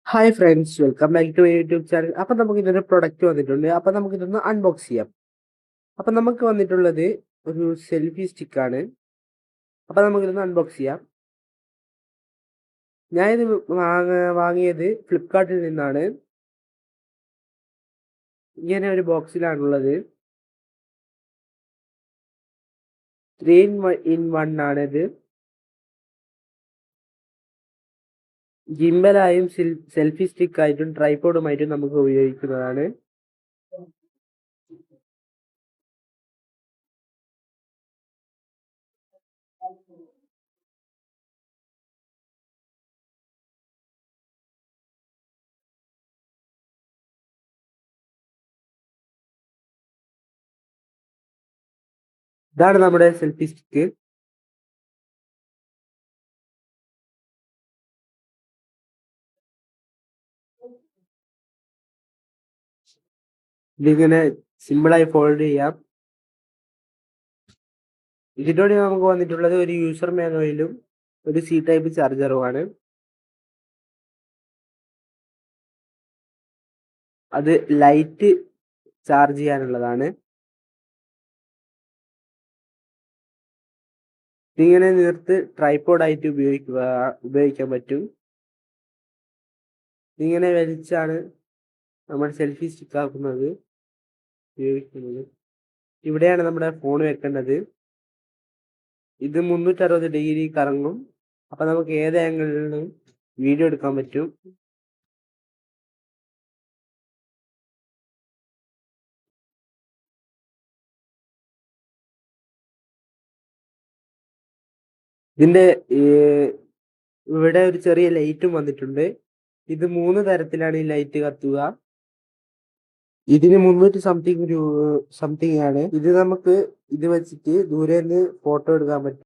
Hi friends, welcome back to YouTube channel. അപ്പം നമുക്ക് ഇതൊരു പ്രൊഡക്റ്റ് വന്നിട്ടുണ്ട്. അപ്പം നമുക്ക് ഇതൊന്ന് അൺബോക്സ് ചെയ്യാം. അപ്പം നമുക്ക് വന്നിട്ടുള്ളത് ഒരു സെൽഫി സ്റ്റിക്കാണ്. അപ്പം നമുക്കിതൊന്ന് അൺബോക്സ് ചെയ്യാം. ഞാനിത് വാങ്ങിയത് ഫ്ലിപ്കാർട്ടിൽ നിന്നാണ്. ഇങ്ങനെ ഒരു ബോക്സിലാണുള്ളത്. 3-in-1 ആണിത്. ജിംബലായും സെൽഫി സ്റ്റിക്കായിട്ടും ട്രൈപോഡുമായിട്ടും നമുക്ക് ഉപയോഗിക്കുന്നതാണ്. ഇതാണ് നമ്മുടെ സെൽഫി സ്റ്റിക്ക്. ഇതിങ്ങനെ സിമ്പിളായി ഫോൾഡ് ചെയ്യാം. ഇതിലൂടെ നമുക്ക് വന്നിട്ടുള്ളത് ഒരു യൂസർ മാനുവലും ഒരു സി ടൈപ്പ് ചാർജറുമാണ്. അത് ലൈറ്റ് ചാർജ് ചെയ്യാനുള്ളതാണ്. ഇതിങ്ങനെ നീർത്ത് ട്രൈപോഡായിട്ട് ഉപയോഗിക്കാൻ പറ്റും. ഇതിങ്ങനെ വലിച്ചാണ് നമ്മൾ സെൽഫി സ്റ്റിക്ക് ആക്കുന്നത് ഉപയോഗിക്കുന്നത്. ഇവിടെയാണ് നമ്മുടെ ഫോൺ വെക്കേണ്ടത്. ഇത് 360 ഡിഗ്രി കറങ്ങും. അപ്പൊ നമുക്ക് ഏത് ആംഗിളിലും വീഡിയോ എടുക്കാൻ പറ്റും. ഇതിന്റെ ഇവിടെ ഒരു ചെറിയ ലൈറ്റും വന്നിട്ടുണ്ട്. ഇത് 3 തരത്തിലാണ് ഈ ലൈറ്റ് കത്തുക. ഇതിന് 300 സംതിങ് ആണ്. ഇത് നമുക്ക് ഇത് വെച്ചിട്ട് ദൂരെ നിന്ന് ഫോട്ടോ എടുക്കാൻ പറ്റും.